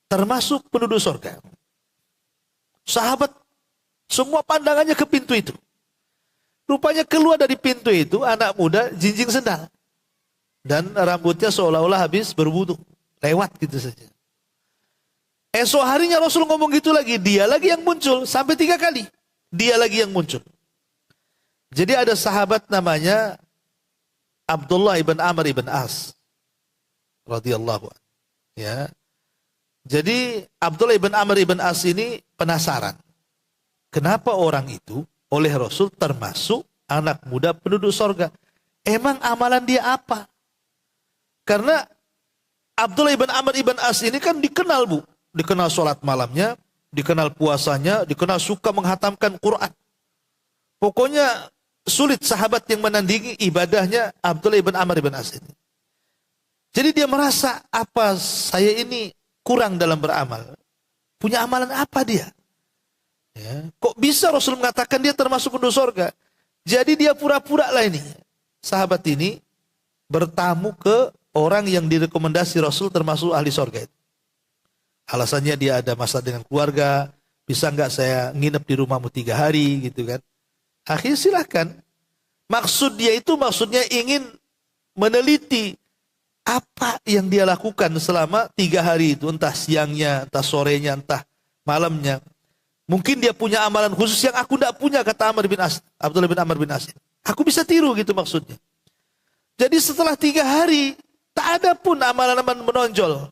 termasuk penduduk surga. Sahabat semua pandangannya ke pintu itu. Rupanya keluar dari pintu itu anak muda jinjing sendal. Dan rambutnya seolah-olah habis berwudu. Lewat gitu saja. Esok harinya Rasul ngomong gitu lagi. Dia lagi yang muncul. Sampai 3 kali. Dia lagi yang muncul. Jadi ada sahabat namanya Abdullah ibn Amr ibn As. Radhiyallahu anhu. Ya. Jadi Abdullah ibn Amr ibn As ini penasaran. Kenapa orang itu oleh Rasul termasuk anak muda penduduk sorga? Emang amalan dia apa? Karena Abdullah ibn Amr ibn As ini kan dikenal, Bu. Dikenal sholat malamnya, dikenal puasanya, dikenal suka menghatamkan Quran. Pokoknya sulit sahabat yang menandingi ibadahnya Abdullah ibn Amr ibn As ini. Jadi dia merasa, apa saya ini kurang dalam beramal? Punya amalan apa dia? Ya. Kok bisa Rasul mengatakan dia termasuk penduduk surga? Jadi dia pura-pura lah ini. Sahabat ini bertamu ke orang yang direkomendasi Rasul termasuk ahli surga itu. Alasannya dia ada masalah dengan keluarga. Bisa nggak saya nginep di rumahmu 3 hari gitu kan. Akhirnya silahkan. Maksud dia itu maksudnya ingin meneliti apa yang dia lakukan selama 3 hari itu. Entah siangnya, entah sorenya, entah malamnya. Mungkin dia punya amalan khusus yang aku tidak punya, kata Abdullah bin Amr bin As. Aku bisa tiru gitu maksudnya. Jadi setelah 3 hari, tak ada pun amalan-amalan menonjol.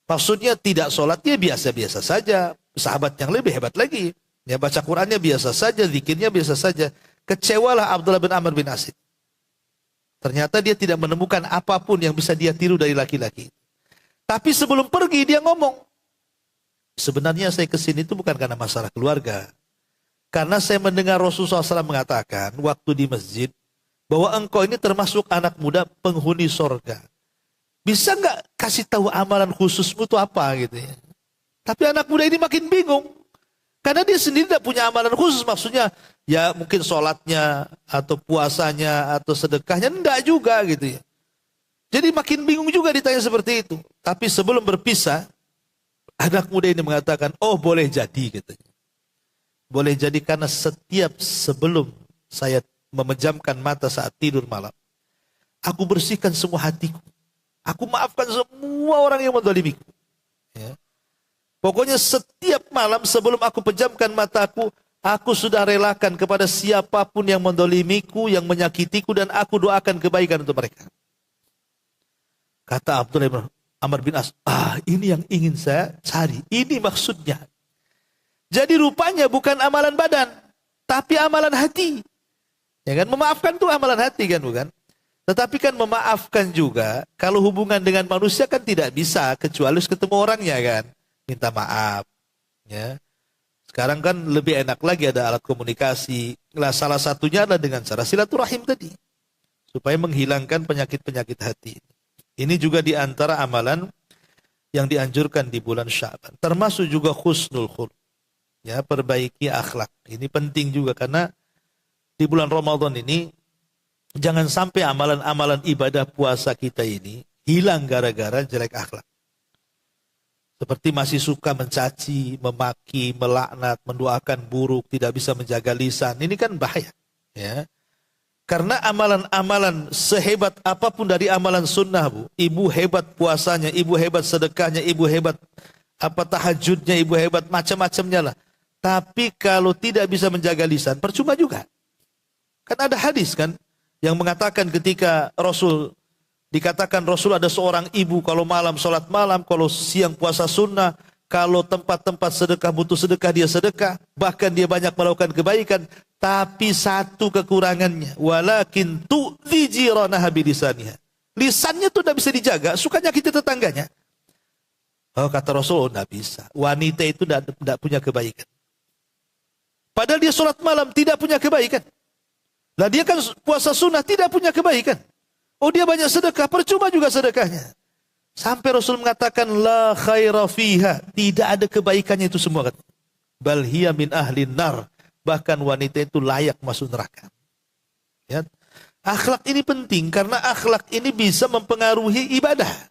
Maksudnya tidak sholatnya biasa-biasa saja. Sahabat yang lebih hebat lagi. Ya, baca Qurannya biasa saja, zikirnya biasa saja. Kecewalah Abdullah bin Amr bin As. Ternyata dia tidak menemukan apapun yang bisa dia tiru dari laki-laki. Tapi sebelum pergi dia ngomong, sebenarnya saya kesini itu bukan karena masalah keluarga. Karena saya mendengar Rasulullah SAW mengatakan waktu di masjid, bahwa engkau ini termasuk anak muda penghuni sorga. Bisa nggak kasih tahu amalan khususmu itu apa gitu ya. Tapi anak muda ini makin bingung. Karena dia sendiri tidak punya amalan khusus. Maksudnya ya mungkin sholatnya atau puasanya atau sedekahnya. Enggak juga gitu ya. Jadi makin bingung juga ditanya seperti itu. Tapi sebelum berpisah, anak muda ini mengatakan, oh boleh jadi katanya. boleh jadi karena setiap sebelum saya memejamkan mata saat tidur malam, aku bersihkan semua hatiku. Aku maafkan semua orang yang mendolimiku. Ya. Pokoknya setiap malam sebelum aku pejamkan mataku, aku sudah relakan kepada siapapun yang mendolimiku, yang menyakitiku, dan aku doakan kebaikan untuk mereka. Kata Abdullah bin Amr bin As, ini yang ingin saya cari. Ini maksudnya. Jadi rupanya bukan amalan badan, tapi amalan hati. Ya kan, memaafkan itu amalan hati kan, bukan? Tetapi kan memaafkan juga, kalau hubungan dengan manusia kan tidak bisa, kecuali ketemu orangnya kan. Minta maaf. Ya. Sekarang kan lebih enak lagi ada alat komunikasi. Nah, salah satunya adalah dengan cara silaturahim tadi. Supaya menghilangkan penyakit-penyakit hati. Ini juga di antara amalan yang dianjurkan di bulan Sya'ban. Termasuk juga husnul khuluq. Ya, perbaiki akhlak. Ini penting juga karena di bulan Ramadan ini jangan sampai amalan-amalan ibadah puasa kita ini hilang gara-gara jelek akhlak. Seperti masih suka mencaci, memaki, melaknat, mendoakan buruk, tidak bisa menjaga lisan. Ini kan bahaya. Ya. Karena amalan-amalan sehebat apapun dari amalan sunnah, Bu. Ibu hebat puasanya, ibu hebat sedekahnya, ibu hebat tahajudnya, ibu hebat macam-macamnya lah. Tapi kalau tidak bisa menjaga lisan, percuma juga. Kan ada hadis kan yang mengatakan ketika dikatakan Rasul ada seorang ibu kalau malam sholat malam, kalau siang puasa sunnah, kalau tempat-tempat sedekah butuh sedekah dia sedekah, bahkan dia banyak melakukan kebaikan, tapi satu kekurangannya, walakin tu'dzi jiranaha bilisaniha. Lisannya tuh tidak bisa dijaga, suka nyakiti tetangganya. Oh, kata Rasul, tidak bisa. Wanita itu tidak punya kebaikan. Padahal dia sholat malam tidak punya kebaikan. Lah dia kan puasa sunnah tidak punya kebaikan. Oh, dia banyak sedekah, percuma juga sedekahnya. Sampai Rasul mengatakan la khaira fiha, tidak ada kebaikannya itu semua. Bal hiya min ahlin nar, bahkan wanita itu layak masuk neraka. Ya. Akhlak ini penting karena akhlak ini bisa mempengaruhi ibadah.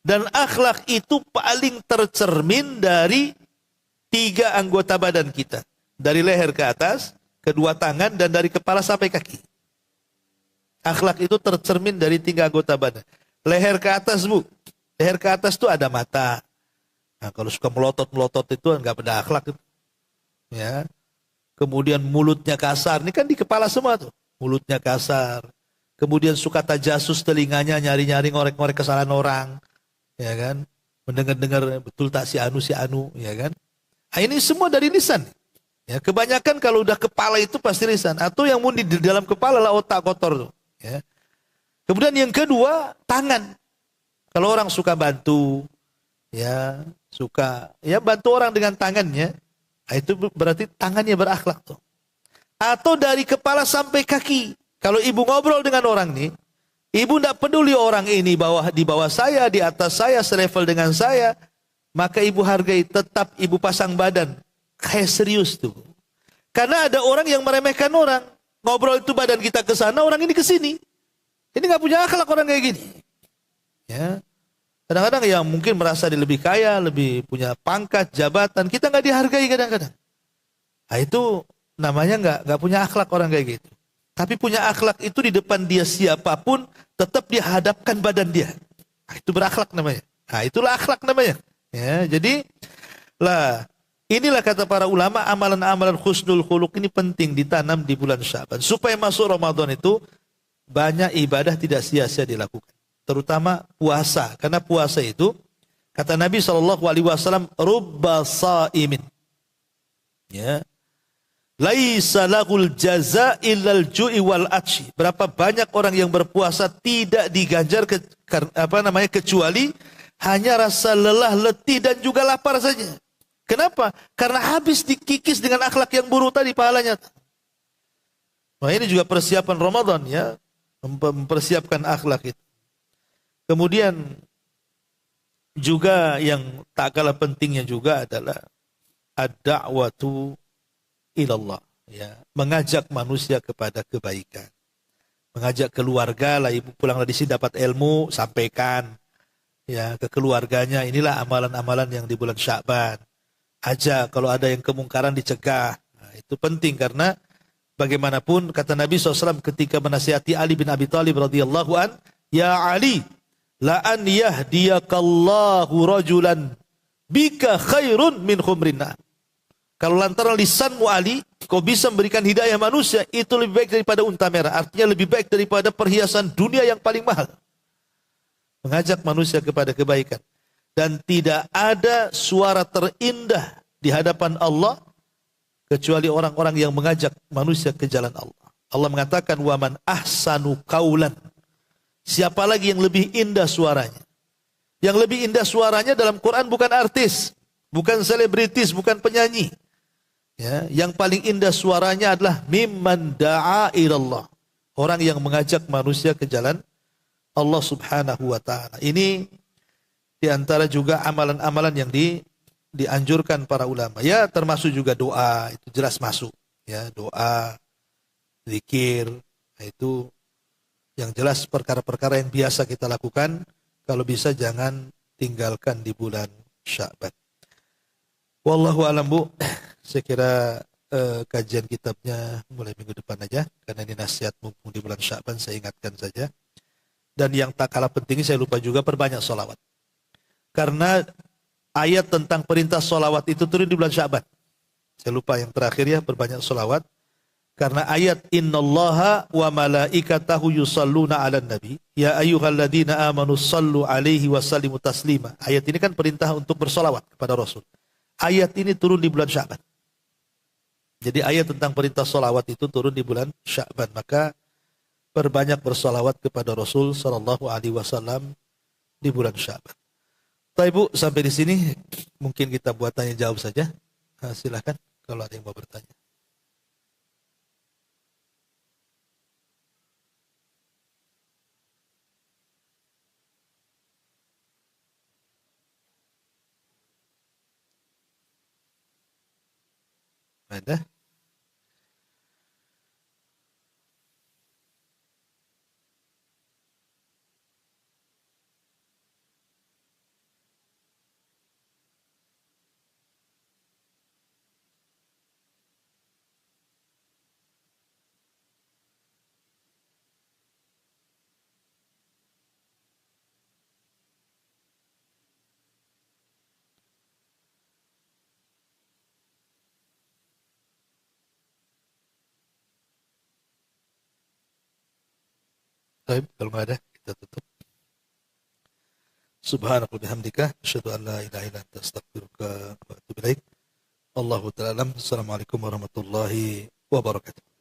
Dan akhlak itu paling tercermin dari 3 anggota badan kita. Dari leher ke atas, kedua tangan, dan dari kepala sampai kaki. Akhlak itu tercermin dari 3 anggota badan. Leher ke atas, Bu. Leher ke atas itu ada mata. Nah, kalau suka melotot-melotot itu enggak pada akhlak. Ya. Kemudian mulutnya kasar. Ini kan di kepala semua tuh. Mulutnya kasar. Kemudian suka tajasus telinganya, nyari-nyari ngorek-ngorek kesalahan orang. Ya kan? Mendengar-dengar betul tak si anu, ya kan? Nah, ini semua dari lisan. Ya, kebanyakan kalau udah kepala itu pasti lisan. Atau yang mundi di dalam kepala lah otak kotor tuh. Ya. Kemudian yang kedua, tangan. Kalau orang suka bantu, ya suka bantu orang dengan tangannya, itu berarti tangannya berakhlak tuh. Atau dari kepala sampai kaki. Kalau ibu ngobrol dengan orang nih, ibu tidak peduli orang ini di bawah saya, di atas saya, selevel dengan saya, maka ibu hargai, tetap ibu pasang badan. Kayak serius tuh. Karena ada orang yang meremehkan orang. Ngobrol itu badan kita ke sana, orang ini ke sini. Ini nggak punya akhlak orang kayak gini. Ya. Kadang-kadang yang mungkin merasa dia lebih kaya, lebih punya pangkat, jabatan, kita nggak dihargai kadang-kadang. Nah, itu namanya nggak punya akhlak orang kayak gitu. Tapi punya akhlak itu di depan dia siapapun, tetap dia hadapkan badan dia. Nah, itu berakhlak namanya. Nah, itulah akhlak namanya. Ya, jadi inilah kata para ulama, amalan-amalan husnul khuluq ini penting ditanam di bulan Sya'ban. Supaya masuk Ramadan itu banyak ibadah tidak sia-sia dilakukan. Terutama puasa. Karena puasa itu, kata Nabi SAW, rubba sa'imin. Ya. Laisa lahul jaza illal ju'i wal atshi. Berapa banyak orang yang berpuasa tidak diganjar kecuali hanya rasa lelah, letih, dan juga lapar saja. Kenapa? Karena habis dikikis dengan akhlak yang buruk tadi pahalanya. Nah, ini juga persiapan Ramadan ya, mempersiapkan akhlak itu. Kemudian juga yang tak kalah pentingnya juga adalah ad-da'watu ilallah, ya, mengajak manusia kepada kebaikan. Mengajak keluarga lah, ibu pulanglah di sini dapat ilmu, sampaikan ya ke keluarganya. Inilah amalan-amalan yang di bulan Sya'ban. ajak, kalau ada yang kemungkaran dicegah. Nah, itu penting karena bagaimanapun kata Nabi SAW ketika menasihati Ali bin Abi Thalib radhiyallahu an, ya Ali, la an yahdiyakallahu rajulan bika khairun min khumrin nar. Kalau lantaran lisanmu Ali, kau bisa memberikan hidayah manusia, itu lebih baik daripada unta merah. Artinya lebih baik daripada perhiasan dunia yang paling mahal. Mengajak manusia kepada kebaikan. Dan tidak ada suara terindah di hadapan Allah kecuali orang-orang yang mengajak manusia ke jalan Allah. Allah mengatakan, wa man ahsanu qaulan. Siapa lagi yang lebih indah suaranya? Yang lebih indah suaranya dalam Quran bukan artis, bukan selebritis, bukan penyanyi. Ya, yang paling indah suaranya adalah mimman da'a ilallah. Orang yang mengajak manusia ke jalan Allah Subhanahu wa taala. Ini diantara juga amalan-amalan yang dianjurkan para ulama. Ya, termasuk juga doa, itu jelas masuk. Ya, doa, zikir, itu yang jelas perkara-perkara yang biasa kita lakukan. Kalau bisa jangan tinggalkan di bulan Sya'ban. Wallahu alam, Bu. Saya kira kajian kitabnya mulai minggu depan aja, karena ini nasihat mumpung di bulan Sya'ban, saya ingatkan saja. Dan yang tak kalah pentingnya, saya lupa juga, perbanyak sholawat. Karena ayat tentang perintah sholawat itu turun di bulan Sya'ban. Saya lupa yang terakhir ya, perbanyak sholawat. Karena ayat innallaha wa malaikatahu yusalluna 'alan nabi ya ayyuhalladzina amanu sallu 'alaihi wa sallimu taslima. Ayat ini kan perintah untuk bersolawat kepada Rasul. Ayat ini turun di bulan Sya'ban. Jadi ayat tentang perintah solawat itu turun di bulan Sya'ban. Maka perbanyak bersolawat kepada Rasul sallallahu alaihi wasallam di bulan Sya'ban. Baik, Bu, sampai di sini mungkin kita buat tanya jawab saja. Silakan kalau ada yang mau bertanya. Ada? Baik, kalau nggak ada, kita tutup. Subhanallah bihamdika, asyhadu an la ilaha illa anta astaghfiruka wa atubu ilaik. Allahu ta'ala alam. Assalamualaikum warahmatullahi wabarakatuh.